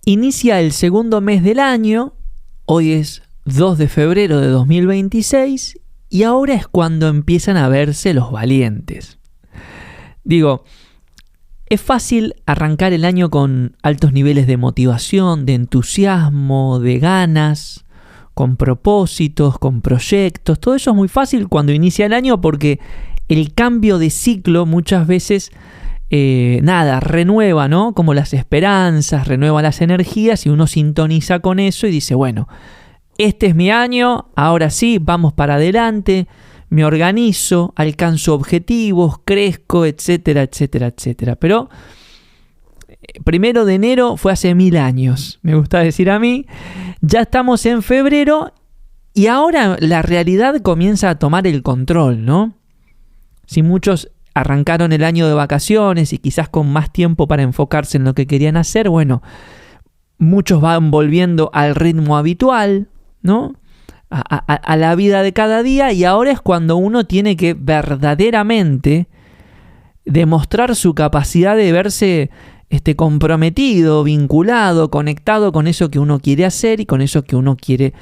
Inicia el segundo mes del año, hoy es 2 de febrero de 2026 y ahora es cuando empiezan a verse los valientes. Digo, es fácil arrancar el año con altos niveles de motivación, de entusiasmo, de ganas, con propósitos, con proyectos. Todo eso es muy fácil cuando inicia el año porque el cambio de ciclo muchas veces renueva, ¿no? Como las esperanzas, renueva las energías y uno sintoniza con eso y dice, bueno, este es mi año, ahora sí, vamos para adelante, me organizo, alcanzo objetivos, crezco, etcétera, etcétera, etcétera. Pero 1 de enero fue hace 1000 años, me gusta decir a mí. Ya estamos en febrero y ahora la realidad comienza a tomar el control, ¿no? Si muchos arrancaron el año de vacaciones y quizás con más tiempo para enfocarse en lo que querían hacer, bueno, muchos van volviendo al ritmo habitual, ¿no? A la vida de cada día, y ahora es cuando uno tiene que verdaderamente demostrar su capacidad de verse comprometido, vinculado, conectado con eso que uno quiere hacer y con eso que uno quiere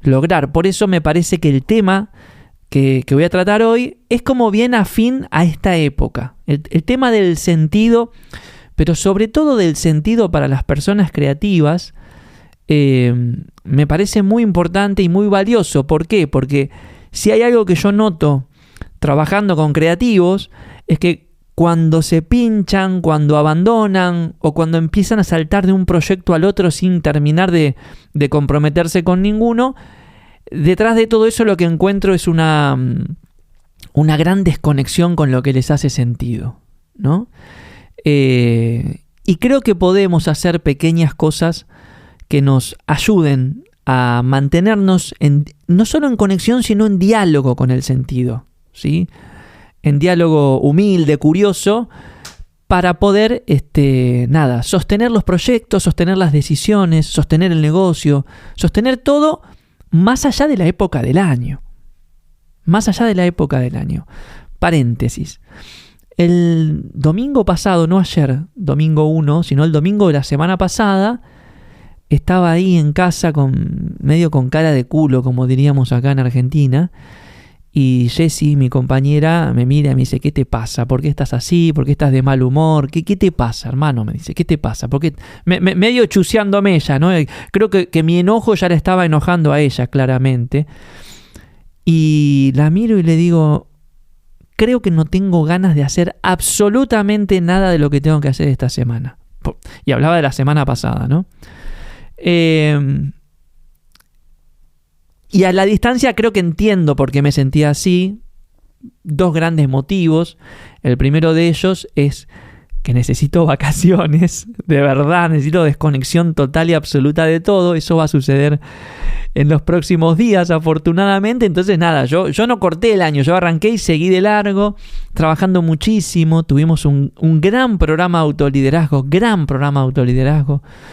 lograr. Por eso me parece que el tema que voy a tratar hoy es como bien afín a esta época. El tema del sentido, pero sobre todo del sentido para las personas creativas, me parece muy importante y muy valioso. ¿Por qué? Porque si hay algo que yo noto trabajando con creativos es que cuando se pinchan, cuando abandonan o cuando empiezan a saltar de un proyecto al otro sin terminar de comprometerse con ninguno, detrás de todo eso lo que encuentro es una gran desconexión con lo que les hace sentido, ¿no? Y creo que podemos hacer pequeñas cosas que nos ayuden a mantenernos no solo en conexión, sino en diálogo con el sentido, ¿sí? En diálogo humilde, curioso, para poder sostener los proyectos, sostener las decisiones, sostener el negocio, sostener todo más allá de la época del año. Más allá de la época del año. Paréntesis. El domingo pasado, no ayer, domingo 1, sino el domingo de la semana pasada, estaba ahí en casa medio con cara de culo, como diríamos acá en Argentina, y Jessie, mi compañera, me mira y me dice, ¿qué te pasa? ¿Por qué estás así? ¿Por qué estás de mal humor? ¿Qué te pasa, hermano? Me dice, ¿qué te pasa? Porque medio chuceándome ella, ¿no? Creo que mi enojo ya le estaba enojando a ella, claramente. Y la miro y le digo, creo que no tengo ganas de hacer absolutamente nada de lo que tengo que hacer esta semana. Y hablaba de la semana pasada, ¿no? Y a la distancia creo que entiendo por qué me sentía así. 2 grandes motivos. El primero de ellos es que necesito vacaciones, de verdad, necesito desconexión total y absoluta de todo. Eso va a suceder en los próximos días, afortunadamente. Entonces nada, yo no corté el año, yo arranqué y seguí de largo, trabajando muchísimo. Tuvimos un gran programa de autoliderazgo,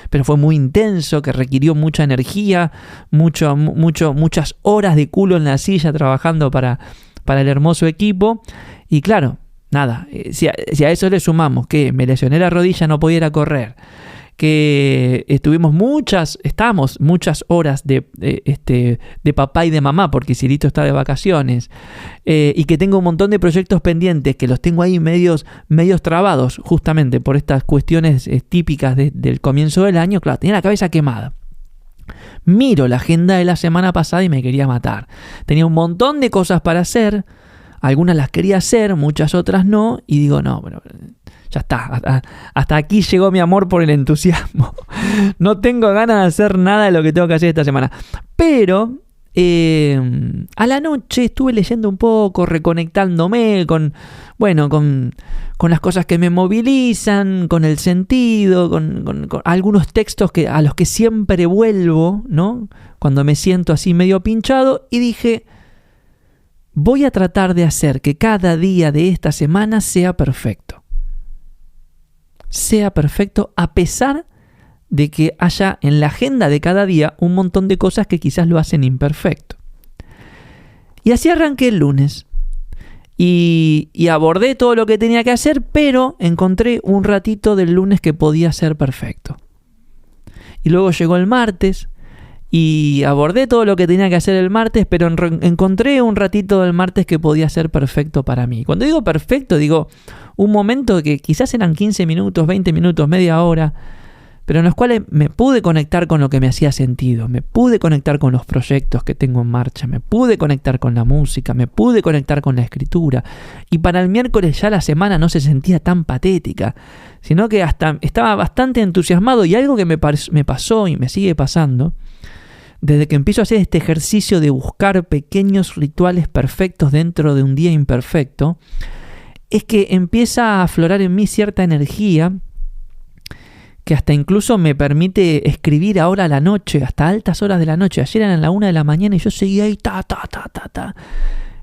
pero fue muy intenso, que requirió mucha energía, muchas horas de culo en la silla trabajando para el hermoso equipo. Y claro, nada, si a eso le sumamos que me lesioné la rodilla, no podía ir a correr, que estamos muchas horas de papá y de mamá, porque Cirito está de vacaciones, y que tengo un montón de proyectos pendientes que los tengo ahí medios trabados, justamente por estas cuestiones típicas del comienzo del año. Claro, tenía la cabeza quemada. Miro la agenda de la semana pasada y me quería matar. Tenía un montón de cosas para hacer. Algunas las quería hacer, muchas otras no. Y digo, no, pero ya está. Hasta aquí llegó mi amor por el entusiasmo. No tengo ganas de hacer nada de lo que tengo que hacer esta semana. Pero a la noche estuve leyendo un poco, reconectándome con las cosas que me movilizan, con el sentido, con algunos textos a los que siempre vuelvo, ¿no? Cuando me siento así medio pinchado, y dije, voy a tratar de hacer que cada día de esta semana sea perfecto. Sea perfecto a pesar de que haya en la agenda de cada día un montón de cosas que quizás lo hacen imperfecto. Y así arranqué el lunes. Y abordé todo lo que tenía que hacer, pero encontré un ratito del lunes que podía ser perfecto. Y luego llegó el martes y abordé todo lo que tenía que hacer el martes, pero encontré un ratito del martes que podía ser perfecto para mí. Cuando digo perfecto, digo un momento que quizás eran 15 minutos, 20 minutos, media hora, pero en los cuales me pude conectar con lo que me hacía sentido, me pude conectar con los proyectos que tengo en marcha, me pude conectar con la música, me pude conectar con la escritura. Y para el miércoles ya la semana no se sentía tan patética, sino que hasta estaba bastante entusiasmado. Y algo que me pasó y me sigue pasando, desde que empiezo a hacer este ejercicio de buscar pequeños rituales perfectos dentro de un día imperfecto, es que empieza a aflorar en mí cierta energía que hasta incluso me permite escribir ahora a la noche, hasta altas horas de la noche. Ayer eran la 1 de la mañana y yo seguía ahí,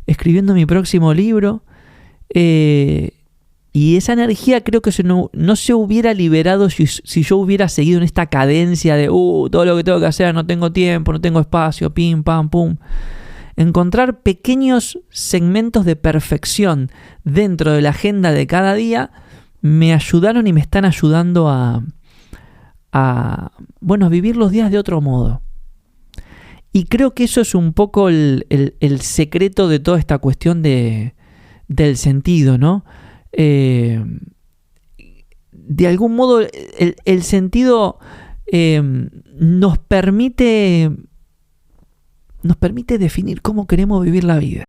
escribiendo mi próximo libro. Y esa energía creo que no se hubiera liberado si yo hubiera seguido en esta cadencia de todo lo que tengo que hacer, no tengo tiempo, no tengo espacio, pim, pam, pum. Encontrar pequeños segmentos de perfección dentro de la agenda de cada día me ayudaron y me están ayudando a vivir los días de otro modo. Y creo que eso es un poco el secreto de toda esta cuestión del sentido, ¿no? De algún modo el sentido nos permite definir cómo queremos vivir la vida.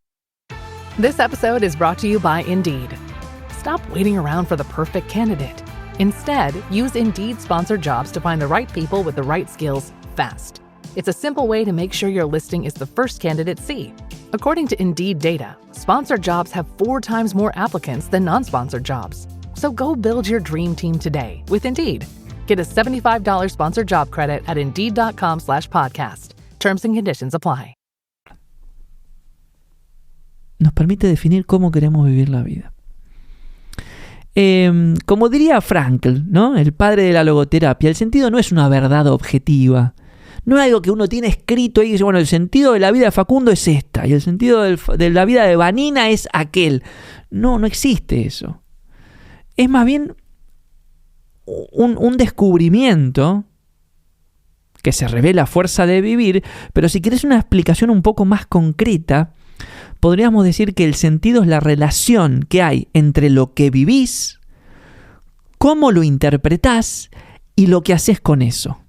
This episode is brought to you by Indeed. Stop waiting around for the perfect candidate. Instead, use Indeed sponsored jobs to find the right people with the right skills fast. It's a simple way to make sure your listing is the first candidates see. According to Indeed data, sponsored jobs have 4 times more applicants than non-sponsored jobs. So go build your dream team today with Indeed. Get a $75 sponsored job credit at Indeed.com/podcast. Terms and conditions apply. Nos permite definir cómo queremos vivir la vida. Como diría Frankl, ¿no?, el padre de la logoterapia, el sentido no es una verdad objetiva. No es algo que uno tiene escrito y dice, bueno, el sentido de la vida de Facundo es esta y el sentido de la vida de Vanina es aquel. No existe eso. Es más bien un descubrimiento que se revela a fuerza de vivir, pero si querés una explicación un poco más concreta, podríamos decir que el sentido es la relación que hay entre lo que vivís, cómo lo interpretás y lo que haces con eso.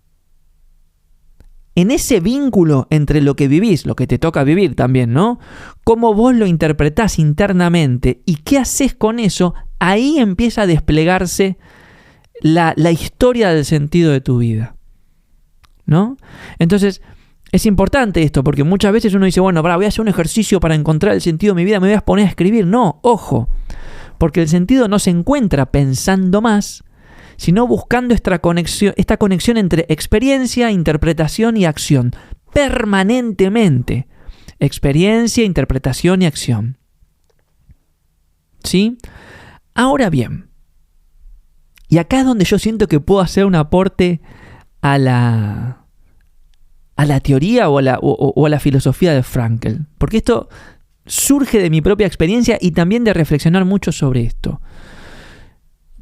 En ese vínculo entre lo que vivís, lo que te toca vivir también, ¿no?, cómo vos lo interpretás internamente y qué haces con eso, ahí empieza a desplegarse la historia del sentido de tu vida, ¿no? Entonces, es importante esto, porque muchas veces uno dice, bueno, voy a hacer un ejercicio para encontrar el sentido de mi vida, me voy a poner a escribir. No, ojo, porque el sentido no se encuentra pensando más, sino buscando esta conexión entre experiencia, interpretación y acción, permanentemente. Experiencia, interpretación y acción. ¿Sí? Ahora bien, y acá es donde yo siento que puedo hacer un aporte a la teoría o a la filosofía de Frankl, porque esto surge de mi propia experiencia y también de reflexionar mucho sobre esto.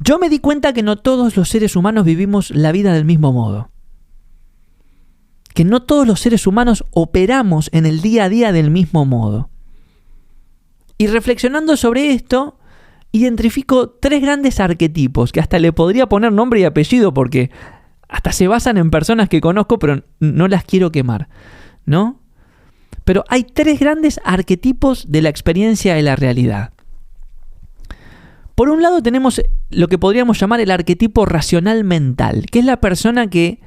Yo me di cuenta que no todos los seres humanos vivimos la vida del mismo modo, que no todos los seres humanos operamos en el día a día del mismo modo. Y reflexionando sobre esto, identifico 3 grandes arquetipos que hasta le podría poner nombre y apellido porque hasta se basan en personas que conozco, pero no las quiero quemar, ¿no? Pero hay 3 grandes arquetipos de la experiencia de la realidad. Por un lado tenemos lo que podríamos llamar el arquetipo racional mental, que es la persona que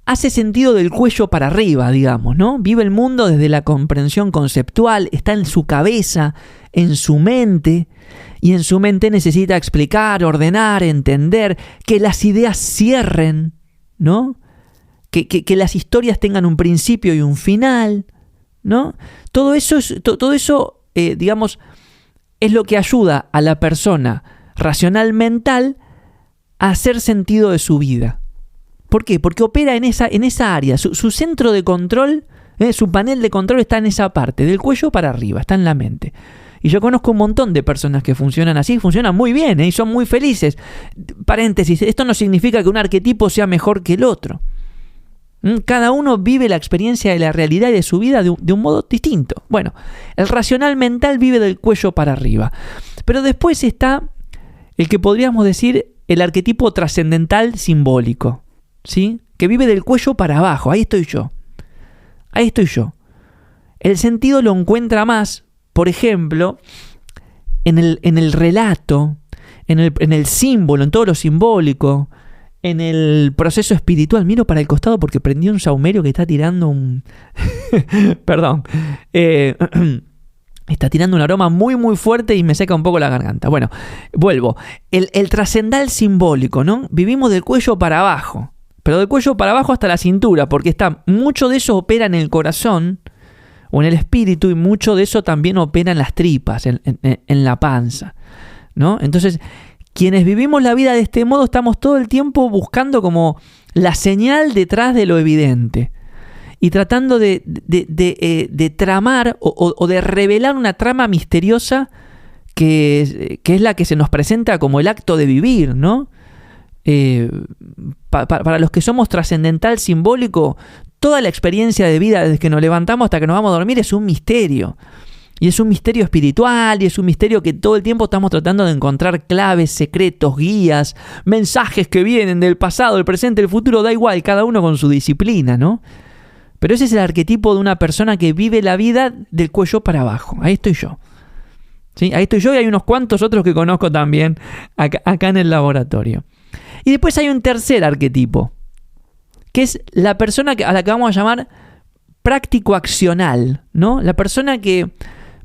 hace sentido del cuello para arriba, digamos, ¿no? Vive el mundo desde la comprensión conceptual, está en su cabeza, en su mente, y en su mente necesita explicar, ordenar, entender, que las ideas cierren, ¿no? Que las historias tengan un principio y un final, ¿no? Todo eso, digamos, es lo que ayuda a la persona racional mental a hacer sentido de su vida. ¿Por qué? Porque opera en esa área. Su centro de control, su panel de control está en esa parte, del cuello para arriba, está en la mente. Y yo conozco un montón de personas que funcionan así, funcionan muy bien, y son muy felices. Paréntesis, esto no significa que un arquetipo sea mejor que el otro. Cada uno vive la experiencia de la realidad y de su vida de un modo distinto. Bueno, el racional mental vive del cuello para arriba. Pero después está el que podríamos decir el arquetipo trascendental simbólico, ¿sí? Que vive del cuello para abajo. Ahí estoy yo. El sentido lo encuentra más, por ejemplo, en el relato, en el símbolo, en todo lo simbólico, en el proceso espiritual. Miro para el costado porque prendí un saumerio que está tirando un... Perdón. Está tirando un aroma muy muy fuerte y me seca un poco la garganta. Bueno, vuelvo. El trascendental simbólico, ¿no? Vivimos del cuello para abajo. Pero del cuello para abajo hasta la cintura, porque mucho de eso opera en el corazón o en el espíritu, y mucho de eso también opera en las tripas, en la panza, ¿no? Entonces, quienes vivimos la vida de este modo estamos todo el tiempo buscando como la señal detrás de lo evidente y tratando de tramar o de revelar una trama misteriosa que es la que se nos presenta como el acto de vivir, ¿no? Para los que somos trascendental simbólico, toda la experiencia de vida desde que nos levantamos hasta que nos vamos a dormir es un misterio. Y es un misterio espiritual, y es un misterio que todo el tiempo estamos tratando de encontrar claves, secretos, guías, mensajes que vienen del pasado, del presente, del futuro, da igual, cada uno con su disciplina, ¿no? Pero ese es el arquetipo de una persona que vive la vida del cuello para abajo. Ahí estoy yo. ¿Sí? Ahí estoy yo, y hay unos cuantos otros que conozco también acá en el laboratorio. Y después hay un tercer arquetipo, que es la persona a la que vamos a llamar práctico-accional, ¿no? La persona que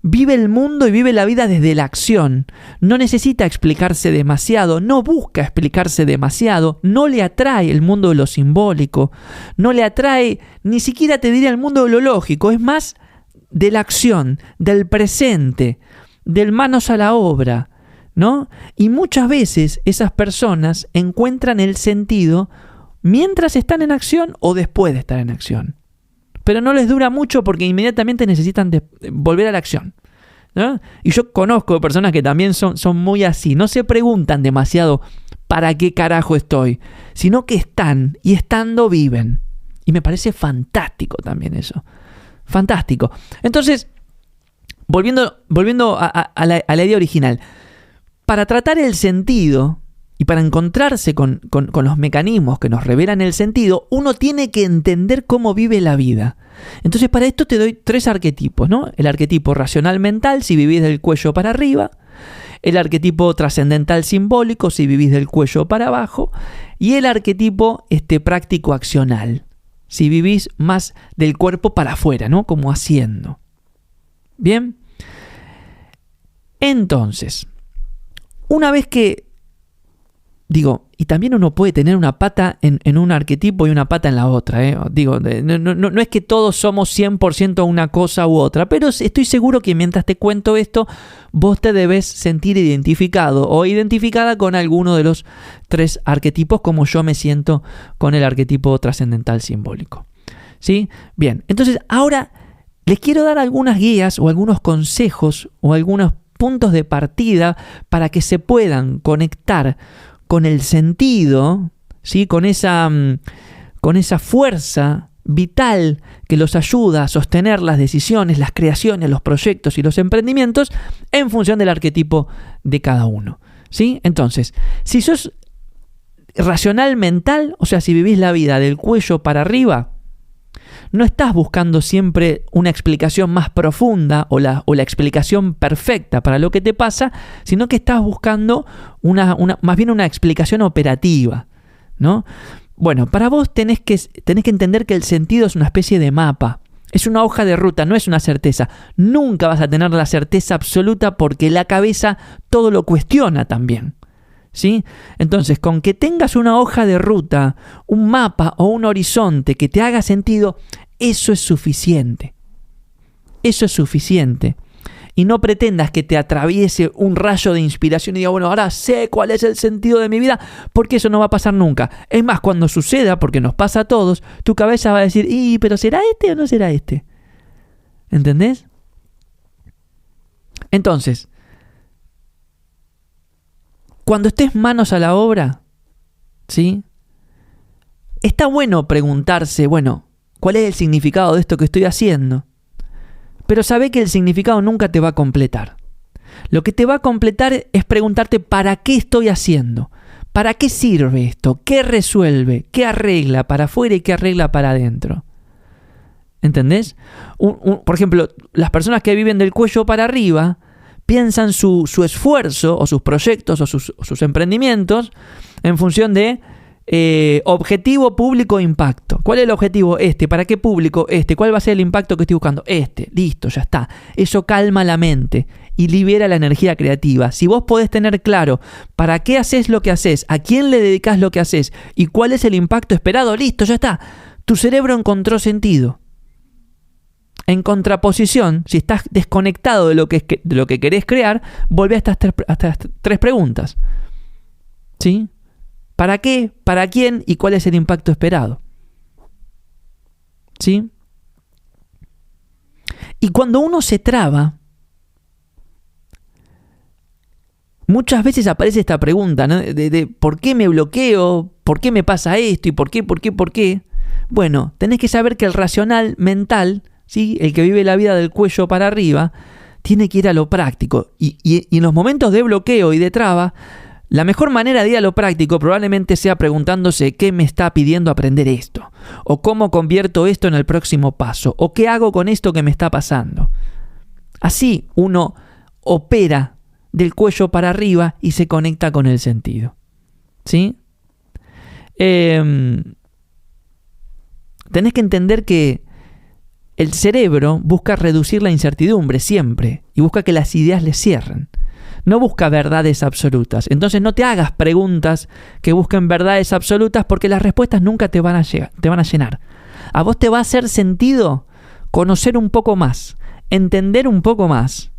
vive el mundo y vive la vida desde la acción. No necesita explicarse demasiado, no busca explicarse demasiado, no le atrae el mundo de lo simbólico, no le atrae, ni siquiera te diría el mundo de lo lógico, es más de la acción, del presente, del manos a la obra, ¿no? Y muchas veces esas personas encuentran el sentido mientras están en acción o después de estar en acción. Pero no les dura mucho porque inmediatamente necesitan volver a la acción, ¿no? Y yo conozco personas que también son muy así. No se preguntan demasiado ¿para qué carajo estoy? Sino que están, y estando viven. Y me parece fantástico también eso. Fantástico. Entonces, volviendo a la idea original. Para tratar el sentido y para encontrarse con los mecanismos que nos revelan el sentido, uno tiene que entender cómo vive la vida. Entonces, para esto te doy 3 arquetipos, ¿no? El arquetipo racional mental, si vivís del cuello para arriba. El arquetipo trascendental simbólico, si vivís del cuello para abajo. Y el arquetipo práctico accional, si vivís más del cuerpo para afuera, ¿no? Como haciendo. Bien. Entonces, una vez que y también uno puede tener una pata en un arquetipo y una pata en la otra, ¿eh? No es que todos somos 100% una cosa u otra, pero estoy seguro que mientras te cuento esto, vos te debes sentir identificado o identificada con alguno de los 3 arquetipos, como yo me siento con el arquetipo trascendental simbólico. ¿Sí? Bien, entonces ahora les quiero dar algunas guías o algunos consejos o algunos puntos de partida para que se puedan conectar con el sentido, ¿sí? con esa fuerza vital que los ayuda a sostener las decisiones, las creaciones, los proyectos y los emprendimientos en función del arquetipo de cada uno, ¿sí? Entonces, si sos racional mental, o sea, si vivís la vida del cuello para arriba, no estás buscando siempre una explicación más profunda o la explicación perfecta para lo que te pasa, sino que estás buscando más bien una explicación operativa, ¿no? Bueno, para vos tenés que entender que el sentido es una especie de mapa. Es una hoja de ruta, no es una certeza. Nunca vas a tener la certeza absoluta porque la cabeza todo lo cuestiona también, ¿sí? Entonces, con que tengas una hoja de ruta, un mapa o un horizonte que te haga sentido, eso es suficiente. Eso es suficiente. Y no pretendas que te atraviese un rayo de inspiración y digas, bueno, ahora sé cuál es el sentido de mi vida, porque eso no va a pasar nunca. Es más, cuando suceda, porque nos pasa a todos, tu cabeza va a decir, ¿pero será este o no será este? ¿Entendés? Entonces, cuando estés manos a la obra, ¿sí? Está bueno preguntarse, bueno, ¿cuál es el significado de esto que estoy haciendo? Pero sabe que el significado nunca te va a completar. Lo que te va a completar es preguntarte ¿para qué estoy haciendo? ¿Para qué sirve esto? ¿Qué resuelve? ¿Qué arregla para afuera y qué arregla para adentro? ¿Entendés? Por ejemplo, las personas que viven del cuello para arriba piensan su esfuerzo o sus proyectos o sus emprendimientos en función de objetivo, público, impacto. ¿Cuál es el objetivo? ¿Para qué público? ¿Cuál va a ser el impacto que estoy buscando? Listo, ya está. Eso calma la mente y libera la energía creativa. Si vos podés tener claro para qué haces lo que haces, a quién le dedicás lo que haces y cuál es el impacto esperado, listo, ya está. Tu cerebro encontró sentido. En contraposición, si estás desconectado de lo que querés crear, volvé a estas tres preguntas. ¿Sí? ¿Para qué? ¿Para quién? ¿Y cuál es el impacto esperado? ¿Sí? Y cuando uno se traba, muchas veces aparece esta pregunta, ¿no? de ¿por qué me bloqueo? ¿Por qué me pasa esto? ¿Y por qué? Bueno, tenés que saber que el racional mental, ¿sí? El que vive la vida del cuello para arriba, tiene que ir a lo práctico. Y en los momentos de bloqueo y de traba, la mejor manera de ir a lo práctico probablemente sea preguntándose qué me está pidiendo aprender esto, o cómo convierto esto en el próximo paso, o qué hago con esto que me está pasando. Así uno opera del cuello para arriba y se conecta con el sentido. ¿Sí? Tenés que entender que el cerebro busca reducir la incertidumbre siempre y busca que las ideas le cierren. No busca verdades absolutas. Entonces no te hagas preguntas que busquen verdades absolutas porque las respuestas nunca te van a llenar. A vos te va a hacer sentido conocer un poco más, entender un poco más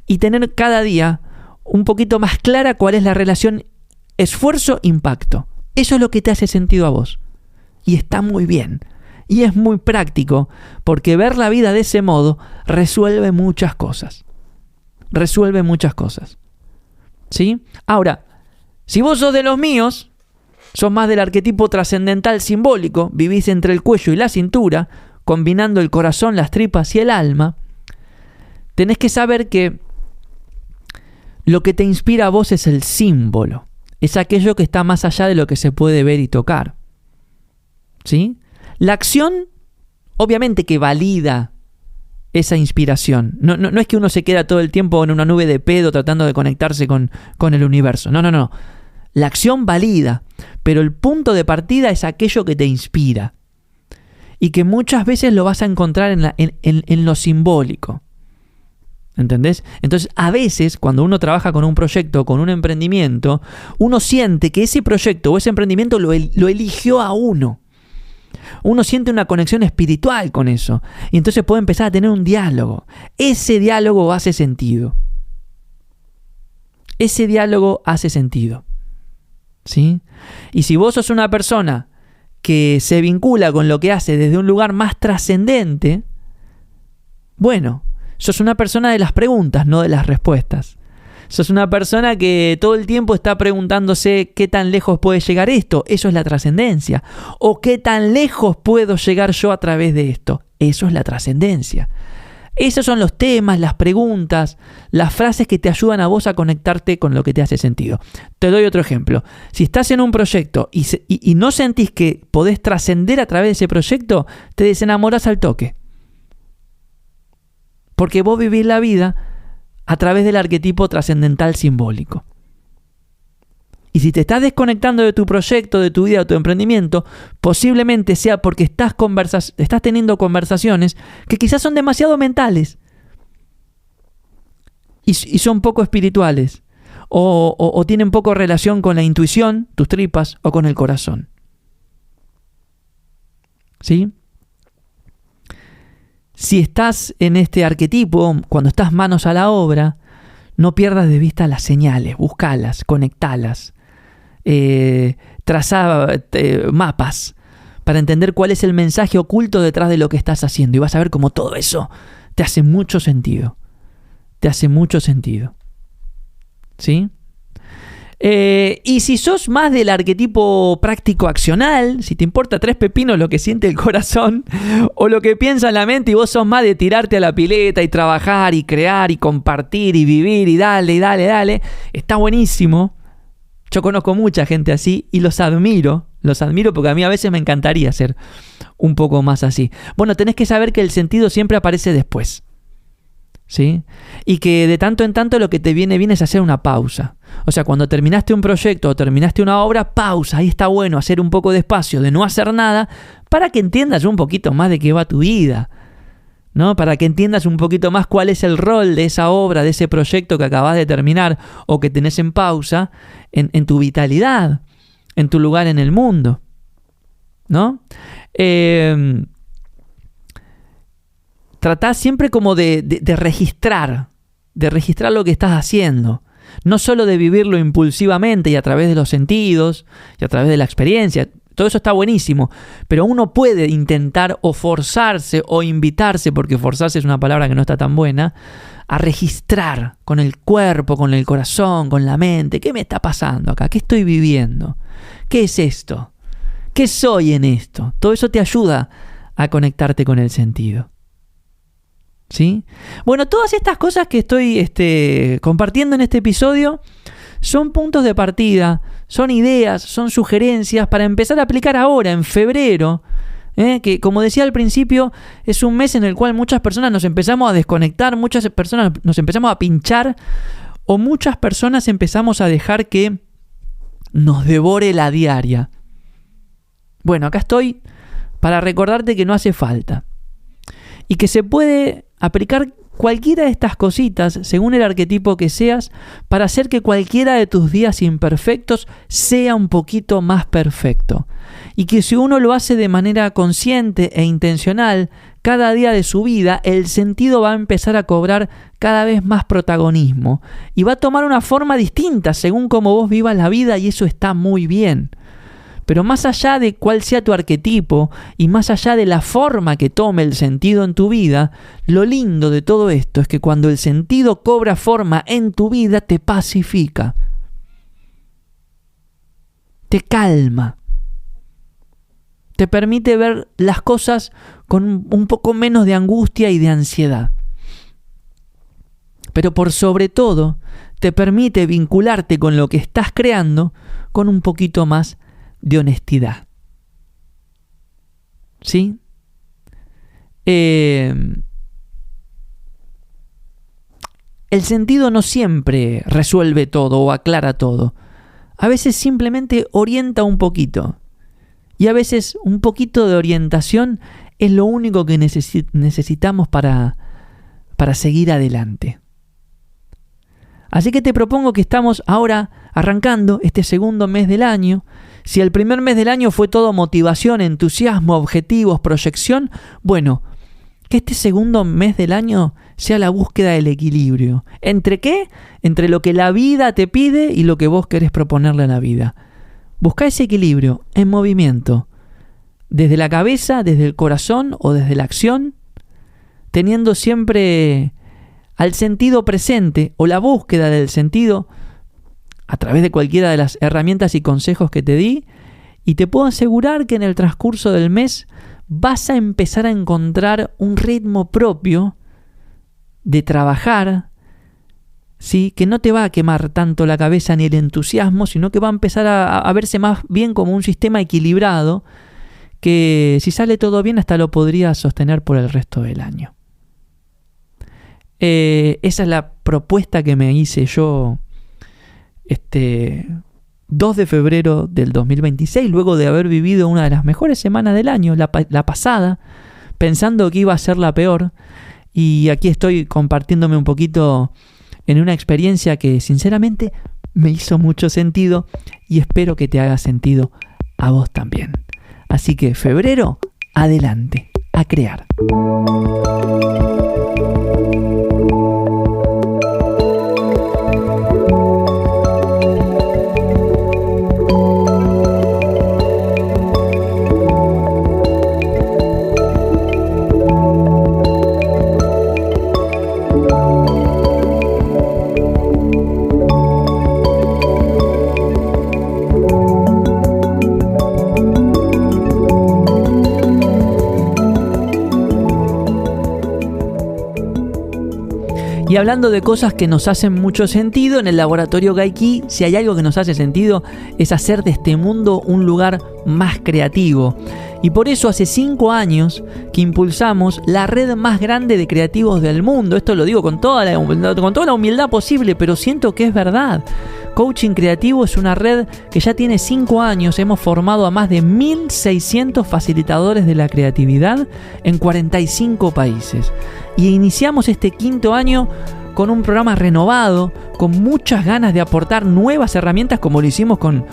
y tener cada día un poquito más clara cuál es la relación esfuerzo-impacto. Eso es lo que te hace sentido a vos. Y está muy bien. Y es muy práctico porque ver la vida de ese modo resuelve muchas cosas. ¿Sí? Ahora, si vos sos de los míos, sos más del arquetipo trascendental simbólico, vivís entre el cuello y la cintura, combinando el corazón, las tripas y el alma, tenés que saber que lo que te inspira a vos es el símbolo, es aquello que está más allá de lo que se puede ver y tocar. ¿Sí? La acción, obviamente que valida esa inspiración. No es que uno se queda todo el tiempo en una nube de pedo tratando de conectarse con el universo. No. La acción valida, pero el punto de partida es aquello que te inspira. Y que muchas veces lo vas a encontrar en lo simbólico. ¿Entendés? Entonces, a veces, cuando uno trabaja con un proyecto, con un emprendimiento, uno siente que ese proyecto o ese emprendimiento lo eligió a uno. Uno siente una conexión espiritual con eso. Y entonces puede empezar a tener un diálogo. Ese diálogo hace sentido. ¿Sí? Y si vos sos una persona que se vincula con lo que hace desde un lugar más trascendente, bueno, sos una persona de las preguntas, no de las respuestas. Sos una persona que todo el tiempo está preguntándose qué tan lejos puede llegar esto. Eso es la trascendencia. O qué tan lejos puedo llegar yo a través de esto. Eso es la trascendencia. Esos son los temas, las preguntas, las frases que te ayudan a vos a conectarte con lo que te hace sentido. Te doy otro ejemplo. Si estás en un proyecto y no sentís que podés trascender a través de ese proyecto, te desenamorás al toque. Porque vos vivís la vida a través del arquetipo trascendental simbólico. Y si te estás desconectando de tu proyecto, de tu vida, de tu emprendimiento, posiblemente sea porque estás teniendo conversaciones que quizás son demasiado mentales y son poco espirituales o tienen poco relación con la intuición, tus tripas, o con el corazón. ¿Sí? Si estás en este arquetipo, cuando estás manos a la obra, no pierdas de vista las señales, buscalas, conectalas, trazá mapas para entender cuál es el mensaje oculto detrás de lo que estás haciendo y vas a ver cómo todo eso te hace mucho sentido. te hace mucho sentido. ¿Sí? Y si sos más del arquetipo práctico-accional, si te importa 3 pepinos lo que siente el corazón o lo que piensa la mente, y vos sos más de tirarte a la pileta y trabajar y crear y compartir y vivir y dale, está buenísimo. Yo conozco mucha gente así y los admiro porque a mí a veces me encantaría ser un poco más así. Bueno, tenés que saber que el sentido siempre aparece después, ¿sí? Y que de tanto en tanto lo que te viene bien es hacer una pausa. O sea, cuando terminaste un proyecto o terminaste una obra, pausa. Ahí está bueno hacer un poco de espacio, de no hacer nada, para que entiendas un poquito más de qué va tu vida, ¿no? Para que entiendas un poquito más cuál es el rol de esa obra, de ese proyecto que acabas de terminar o que tenés en pausa en tu vitalidad, en tu lugar en el mundo, ¿no? Tratá siempre como de registrar lo que estás haciendo. No solo de vivirlo impulsivamente y a través de los sentidos y a través de la experiencia. Todo eso está buenísimo, pero uno puede intentar o forzarse o invitarse, porque forzarse es una palabra que no está tan buena, a registrar con el cuerpo, con el corazón, con la mente. ¿Qué me está pasando acá? ¿Qué estoy viviendo? ¿Qué es esto? ¿Qué soy en esto? Todo eso te ayuda a conectarte con el sentido. ¿Sí? Bueno, todas estas cosas que estoy compartiendo en este episodio son puntos de partida, son ideas, son sugerencias para empezar a aplicar ahora, en febrero, que como decía al principio, es un mes en el cual muchas personas nos empezamos a desconectar, muchas personas nos empezamos a pinchar, o muchas personas empezamos a dejar que nos devore la diaria. Bueno, acá estoy para recordarte que no hace falta y que se puede aplicar cualquiera de estas cositas, según el arquetipo que seas, para hacer que cualquiera de tus días imperfectos sea un poquito más perfecto. Y que si uno lo hace de manera consciente e intencional, cada día de su vida, el sentido va a empezar a cobrar cada vez más protagonismo. Y va a tomar una forma distinta según cómo vos vivas la vida, y eso está muy bien. Pero más allá de cuál sea tu arquetipo y más allá de la forma que tome el sentido en tu vida, lo lindo de todo esto es que cuando el sentido cobra forma en tu vida, te pacifica, te calma, te permite ver las cosas con un poco menos de angustia y de ansiedad. Pero por sobre todo, te permite vincularte con lo que estás creando con un poquito más de honestidad. ¿Sí? El sentido no siempre resuelve todo o aclara todo. A veces simplemente orienta un poquito. Y a veces un poquito de orientación es lo único que necesitamos para seguir adelante. Así que te propongo que estamos ahora arrancando este segundo mes del año. Si el primer mes del año fue todo motivación, entusiasmo, objetivos, proyección, bueno, que este segundo mes del año sea la búsqueda del equilibrio. ¿Entre qué? Entre lo que la vida te pide y lo que vos querés proponerle a la vida. Buscá ese equilibrio en movimiento, desde la cabeza, desde el corazón o desde la acción, teniendo siempre al sentido presente o la búsqueda del sentido a través de cualquiera de las herramientas y consejos que te di, y te puedo asegurar que en el transcurso del mes vas a empezar a encontrar un ritmo propio de trabajar, ¿sí? Que no te va a quemar tanto la cabeza ni el entusiasmo, sino que va a empezar a verse más bien como un sistema equilibrado que, si sale todo bien, hasta lo podrías sostener por el resto del año. Esa es la propuesta que me hice yo 2 de febrero del 2026, luego de haber vivido una de las mejores semanas del año, la pasada, pensando que iba a ser la peor. Y aquí estoy compartiéndome un poquito en una experiencia que sinceramente me hizo mucho sentido y espero que te haga sentido a vos también. Así que febrero, adelante, a crear. Y hablando de cosas que nos hacen mucho sentido, en el laboratorio Gaiky, si hay algo que nos hace sentido, es hacer de este mundo un lugar más creativo. Y por eso hace 5 años que impulsamos la red más grande de creativos del mundo. Esto lo digo con toda la humildad posible, pero siento que es verdad. Coaching Creativo es una red que ya tiene 5 años. Hemos formado a más de 1.600 facilitadores de la creatividad en 45 países. Y iniciamos este 5.º año con un programa renovado, con muchas ganas de aportar nuevas herramientas como lo hicimos con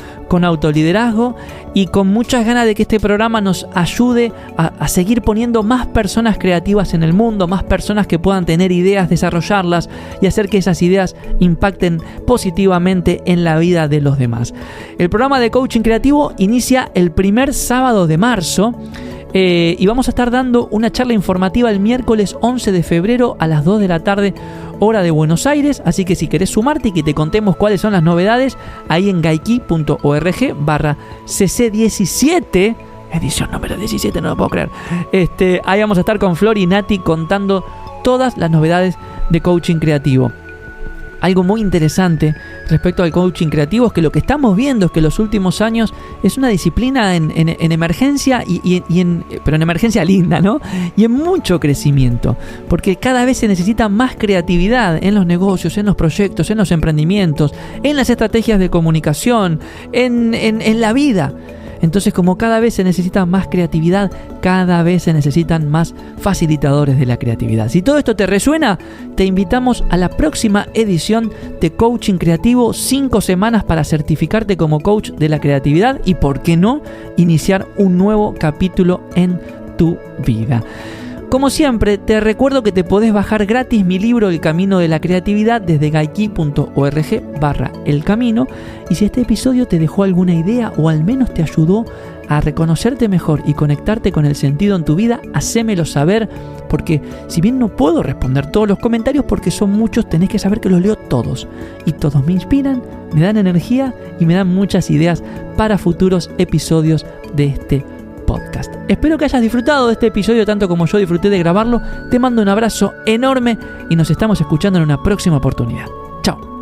autoliderazgo, y con muchas ganas de que este programa nos ayude a seguir poniendo más personas creativas en el mundo, más personas que puedan tener ideas, desarrollarlas y hacer que esas ideas impacten positivamente en la vida de los demás. El programa de Coaching Creativo inicia el primer sábado de marzo. Y vamos a estar dando una charla informativa el miércoles 11 de febrero a las 2 de la tarde, hora de Buenos Aires. Así que si querés sumarte y que te contemos cuáles son las novedades, ahí en gaiky.org/cc17, edición número 17, no lo puedo creer. Ahí vamos a estar con Flor y Nati contando todas las novedades de Coaching Creativo. Algo muy interesante respecto al coaching creativo es que lo que estamos viendo es que en los últimos años es una disciplina en emergencia, pero en emergencia linda, ¿no? Y en mucho crecimiento, porque cada vez se necesita más creatividad en los negocios, en los proyectos, en los emprendimientos, en las estrategias de comunicación, en la vida. Entonces, como cada vez se necesita más creatividad, cada vez se necesitan más facilitadores de la creatividad. Si todo esto te resuena, te invitamos a la próxima edición de Coaching Creativo, 5 semanas para certificarte como coach de la creatividad y, ¿por qué no?, iniciar un nuevo capítulo en tu vida. Como siempre, te recuerdo que te podés bajar gratis mi libro El Camino de la Creatividad desde gaiky.org/elcamino. Y si este episodio te dejó alguna idea o al menos te ayudó a reconocerte mejor y conectarte con el sentido en tu vida, hacémelo saber, porque si bien no puedo responder todos los comentarios porque son muchos, tenés que saber que los leo todos. Y todos me inspiran, me dan energía y me dan muchas ideas para futuros episodios de este podcast. Espero que hayas disfrutado de este episodio tanto como yo disfruté de grabarlo. Te mando un abrazo enorme y nos estamos escuchando en una próxima oportunidad. Chao.